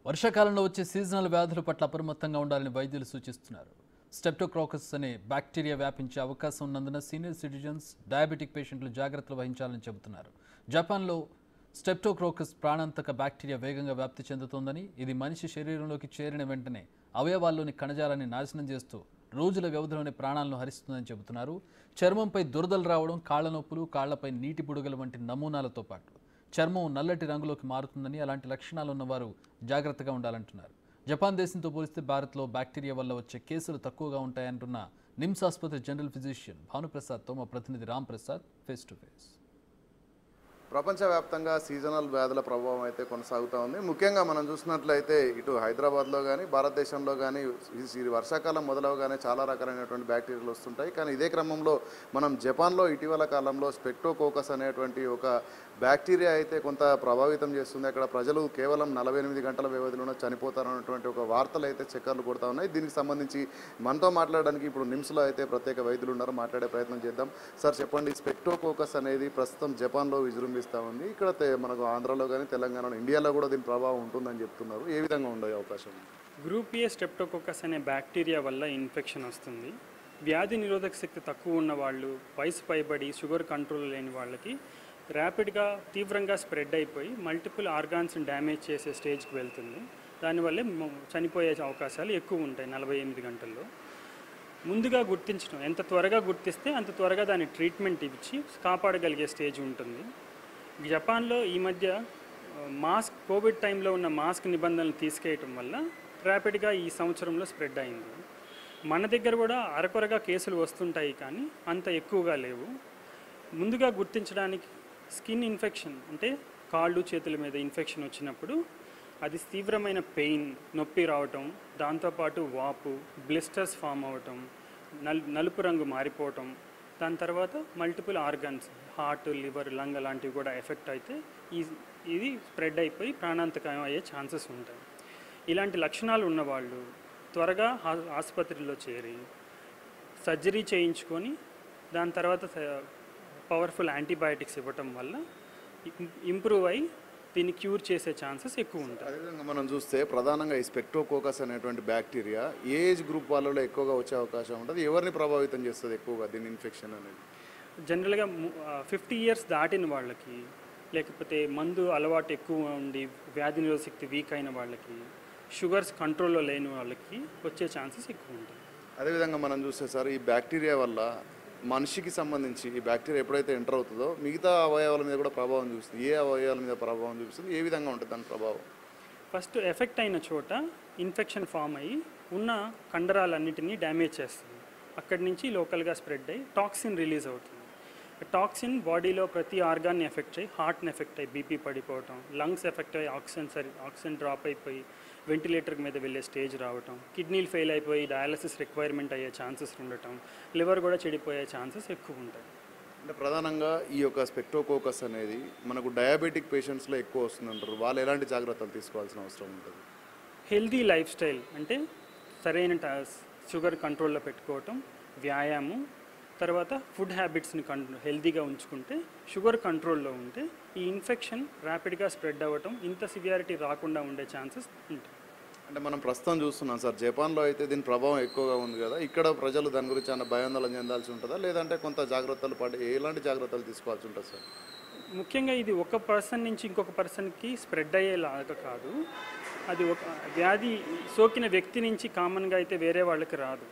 వర్షాకాలంలో వచ్చే సీజనల్ వ్యాధుల పట్ల అప్రమత్తంగా ఉండాలని వైద్యులు సూచిస్తున్నారు. స్టెప్టోకాకస్ అనే బ్యాక్టీరియా వ్యాపించే అవకాశం ఉన్నందున సీనియర్ సిటిజన్స్, డయాబెటిక్ పేషెంట్లు జాగ్రత్తలు వహించాలని చెబుతున్నారు. జపాన్లో స్టెప్టోకాకస్ ప్రాణాంతక బ్యాక్టీరియా వేగంగా వ్యాప్తి చెందుతోందని, ఇది మనిషి శరీరంలోకి చేరిన వెంటనే అవయవాల్లోని కణజాలాన్ని నాశనం చేస్తూ రోజుల వ్యవధిలోనే ప్రాణాలను హరిస్తుందని చెబుతున్నారు. చర్మంపై దురదలు రావడం, కాళ్ల నొప్పులు, కాళ్లపై నీటి బుడగలు వంటి నమూనాలతో పాటు చర్మం నల్లటి రంగులోకి మారుతుందని, అలాంటి లక్షణాలు ఉన్నవారు జాగ్రత్తగా ఉండాలంటున్నారు. జపాన్ దేశంతో పోలిస్తే భారత్లో బ్యాక్టీరియా వల్ల వచ్చే కేసులు తక్కువగా ఉంటాయంటున్న నిమ్స్ ఆసుపత్రి జనరల్ ఫిజిషియన్ భానుప్రసాద్తో మా ప్రతినిధి Ram Prasad face to face. ప్రపంచవ్యాప్తంగా సీజనల్ వ్యాధుల ప్రభావం అయితే కొనసాగుతూ ఉంది. ముఖ్యంగా మనం చూసినట్లయితే ఇటు హైదరాబాద్లో కానీ భారతదేశంలో కానీ ఈ వర్షాకాలం మొదలవగానే చాలా రకాలైనటువంటి బ్యాక్టీరియాలు వస్తుంటాయి. కానీ ఇదే క్రమంలో మనం జపాన్లో ఇటీవల కాలంలో స్టెప్టోకాకస్ అనేటువంటి ఒక బ్యాక్టీరియా అయితే కొంత ప్రభావితం చేస్తుంది. అక్కడ ప్రజలు కేవలం 48 గంటల వ్యవధిలోనే చనిపోతారన్నటువంటి ఒక వార్తలు అయితే చక్కర్లు కొడతా ఉన్నాయి. దీనికి సంబంధించి మనతో మాట్లాడడానికి ఇప్పుడు నిమ్స్లో అయితే ప్రత్యేక వైద్యులు ఉన్నారు. మాట్లాడే ప్రయత్నం చేద్దాం. సార్ చెప్పండి, స్టెప్టోకాకస్ అనేది ప్రస్తుతం జపాన్లో విజృంభిస్తూ ఉంది. ఇక్కడ మనకు ఆంధ్రాలో కానీ తెలంగాణలో, ఇండియాలో కూడా దీని ప్రభావం ఉంటుందని చెప్తున్నారు. ఏ విధంగా ఉండే అవకాశం? గ్రూప్ ఏ స్టెప్టోకాకస్ అనే బ్యాక్టీరియా వల్ల ఇన్ఫెక్షన్ వస్తుంది. వ్యాధి నిరోధక శక్తి తక్కువ ఉన్న వాళ్ళు, వయసు పైబడి షుగర్ కంట్రోల్ లేని వాళ్ళకి ర్యాపిడ్గా తీవ్రంగా స్ప్రెడ్ అయిపోయి మల్టిపుల్ ఆర్గాన్స్ని డ్యామేజ్ చేసే స్టేజ్కి వెళ్తుంది. దానివల్లే చనిపోయే అవకాశాలు ఎక్కువ ఉంటాయి 48 గంటల్లో. ముందుగా గుర్తించడం, ఎంత త్వరగా గుర్తిస్తే అంత త్వరగా దాని ట్రీట్మెంట్ ఇచ్చి కాపాడగలిగే స్టేజ్ ఉంటుంది. జపాన్లో ఈ మధ్య కోవిడ్ టైంలో ఉన్న మాస్క్ నిబంధనలు తీసుకేయటం వల్ల ర్యాపిడ్గా ఈ సంవత్సరంలో స్ప్రెడ్ అయింది. మన దగ్గర కూడా అరకొరగా కేసులు వస్తుంటాయి, కానీ అంత ఎక్కువగా లేవు. ముందుగా గుర్తించడానికి స్కిన్ ఇన్ఫెక్షన్, అంటే కాళ్ళు చేతుల మీద ఇన్ఫెక్షన్ వచ్చినప్పుడు అది తీవ్రమైన పెయిన్, నొప్పి రావటం, దాంతోపాటు వాపు, బ్లిస్టర్స్ ఫామ్ అవటం, నలుపు రంగు మారిపోవటం, దాని తర్వాత multiple organs, heart, liver, lung అలాంటివి కూడా ఎఫెక్ట్ అయితే ఇది స్ప్రెడ్ అయిపోయి ప్రాణాంతకం అయ్యే ఛాన్సెస్ ఉంటాయి. ఇలాంటి లక్షణాలు ఉన్నవాళ్ళు త్వరగా ఆసుపత్రిలో చేరి సర్జరీ చేయించుకొని దాని తర్వాత పవర్ఫుల్ యాంటీబయాటిక్స్ ఇవ్వటం వల్ల ఇంప్రూవ్ అయ్యి దీన్ని క్యూర్ చేసే ఛాన్సెస్ ఎక్కువ ఉంటాయి. అదేవిధంగా మనం చూస్తే ప్రధానంగా ఈ స్టెప్టోకాకస్ అనేటువంటి బ్యాక్టీరియా ఏజ్ గ్రూప్ వాళ్ళలో ఎక్కువగా వచ్చే అవకాశం ఉంటుంది. ఎవరిని ప్రభావితం చేస్తుంది ఎక్కువగా దీని ఇన్ఫెక్షన్ అనేది? జనరల్గా 50 ఇయర్స్ దాటిన వాళ్ళకి, లేకపోతే మందు అలవాటు ఎక్కువ ఉండి వ్యాధి నిరోధక శక్తి వీక్ అయిన వాళ్ళకి, షుగర్స్ కంట్రోల్లో లేని వాళ్ళకి వచ్చే ఛాన్సెస్ ఎక్కువ ఉంటాయి. అదేవిధంగా మనం చూస్తే సార్, ఈ బ్యాక్టీరియా వల్ల మనిషికి సంబంధించి ఈ బ్యాక్టీరియా ఎప్పుడైతే ఎంటర్ అవుతుందో మిగతా అవయవాల మీద కూడా ప్రభావం చూపిస్తుంది. ఏ అవయవాల మీద ప్రభావం చూపిస్తుంది, ఏ విధంగా ఉంటుంది దాని ప్రభావం? ఫస్ట్ ఎఫెక్ట్ అయిన చోట ఇన్ఫెక్షన్ ఫామ్ అయ్యి ఉన్న కండరాలన్నిటినీ డ్యామేజ్ చేస్తుంది. అక్కడి నుంచి లోకల్గా స్ప్రెడ్ అయ్యి టాక్సిన్ రిలీజ్ అవుతుంది. టాక్సిన్ బాడీలో ప్రతి ఆర్గాన్ని ఎఫెక్ట్ అయ్యి, హార్ట్ని ఎఫెక్ట్ అయ్యి బీపీ పడిపోవటం, లంగ్స్ ఎఫెక్ట్ అయ్యి ఆక్సిజన్ డ్రాప్ అయిపోయి వెంటిలేటర్ మీద వెళ్ళే స్టేజ్ రావటం, కిడ్నీలు ఫెయిల్ అయిపోయి డయాలసిస్ రిక్వైర్మెంట్ అయ్యే ఛాన్సెస్ ఉండటం, లివర్ కూడా చెడిపోయే ఛాన్సెస్ ఎక్కువ ఉంటాయి. అంటే ప్రధానంగా ఈ యొక్క స్టెప్టోకాకస్ అనేది మనకు డయాబెటిక్ పేషెంట్స్లో ఎక్కువ వస్తుందంటారు. వాళ్ళు ఎలాంటి జాగ్రత్తలు తీసుకోవాల్సిన అవసరం ఉంటుంది? హెల్దీ లైఫ్ స్టైల్, అంటే సరైన షుగర్ కంట్రోల్లో పెట్టుకోవటం, వ్యాయామం, తర్వాత ఫుడ్ హ్యాబిట్స్ని హెల్తీగా ఉంచుకుంటే, షుగర్ కంట్రోల్లో ఉంటే ఈ ఇన్ఫెక్షన్ ర్యాపిడ్గా స్ప్రెడ్ అవ్వటం, ఇంత సివియారిటీ రాకుండా ఉండే ఛాన్సెస్ ఉంటాయి. అంటే మనం ప్రస్తుతం చూస్తున్నాం సార్, జపాన్లో అయితే దీని ప్రభావం ఎక్కువగా ఉంది కదా, ఇక్కడ ప్రజలు దాని గురించి ఏమైనా భయాందోళన చెందాల్సి ఉంటుందా, లేదంటే కొంత జాగ్రత్తలు ఎలాంటి జాగ్రత్తలు తీసుకోవాల్సి ఉంటుంది సార్? ముఖ్యంగా ఇది ఒక పర్సన్ నుంచి ఇంకొక పర్సన్కి స్ప్రెడ్ అయ్యేలాగా కాదు. అది ఒక వ్యాధి సోకిన వ్యక్తి నుంచి కామన్గా అయితే వేరే వాళ్ళకి రాదు.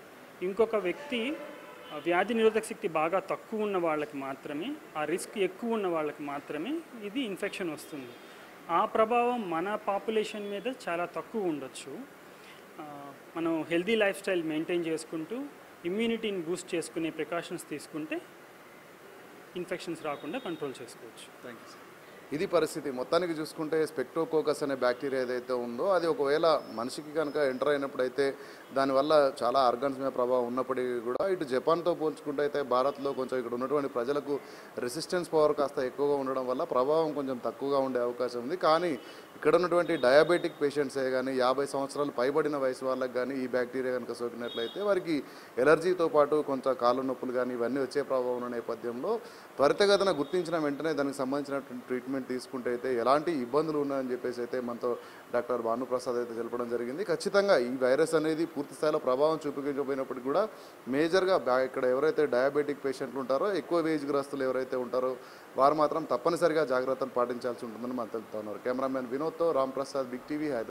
ఇంకొక వ్యక్తి వ్యాధి నిరోధక శక్తి బాగా తక్కువ ఉన్న వాళ్ళకి మాత్రమే, ఆ రిస్క్ ఎక్కువ ఉన్న వాళ్ళకి మాత్రమే ఇది ఇన్ఫెక్షన్ వస్తుంది. ఆ ప్రభావం మన పాపులేషన్ మీద చాలా తక్కువ ఉండొచ్చు. మనం హెల్దీ లైఫ్ స్టైల్ మెయింటైన్ చేసుకుంటూ ఇమ్యూనిటీని బూస్ట్ చేసుకునే ప్రికాషన్స్ తీసుకుంటే ఇన్ఫెక్షన్స్ రాకుండా కంట్రోల్ చేసుకోవచ్చు. Thank you sir. ఇది పరిస్థితి. మొత్తానికి చూసుకుంటే స్టెప్టోకాకస్ అనే బ్యాక్టీరియా ఏదైతే ఉందో అది ఒకవేళ మనిషికి కనుక ఎంటర్ అయినప్పుడైతే దానివల్ల చాలా ఆర్గాన్స్ మీద ప్రభావం ఉన్నప్పటికీ కూడా ఇటు జపాన్తో పోల్చుకుంటే అయితే భారత్లో కొంచెం ఇక్కడ ఉన్నటువంటి ప్రజలకు రెసిస్టెన్స్ పవర్ కాస్త ఎక్కువగా ఉండడం వల్ల ప్రభావం కొంచెం తక్కువగా ఉండే అవకాశం ఉంది. కానీ ఇక్కడ ఉన్నటువంటి డయాబెటిక్ పేషెంట్సే కానీ 50 సంవత్సరాలు పైబడిన వయసు వాళ్ళకి కానీ ఈ బ్యాక్టీరియా కనుక సోకినట్లయితే వారికి ఎలర్జీతో పాటు కొంత కాళ్ళ నొప్పులు కానీ ఇవన్నీ వచ్చే ప్రభావం ఉన్న నేపథ్యంలో త్వరితగతిన గుర్తించిన వెంటనే దానికి సంబంధించినటువంటి ట్రీట్మెంట్ ట్రీట్మెంట్ తీసుకుంటే అయితే ఎలాంటి ఇబ్బందులు ఉన్నాయని చెప్పేసి అయితే మనతో డాక్టర్ భానుప్రసాద్ అయితే తెలపడం జరిగింది. ఖచ్చితంగా ఈ వైరస్ అనేది పూర్తి స్థాయిలో ప్రభావం చూపించకపోయినప్పటికీ కూడా మేజర్గా ఇక్కడ ఎవరైతే డయాబెటిక్ పేషెంట్లు ఉంటారో, ఎక్కువ ఏజ్ గ్రస్తులు ఎవరైతే ఉంటారో వారు మాత్రం తప్పనిసరిగా జాగ్రత్తలు పాటించాల్సి ఉంటుందని మనం తెలుపుతున్నారు. కెమెరామెన్ వినోద్తో రామ్ ప్రసాద్, బిగ్ టీవీ, హైదరాబాద్.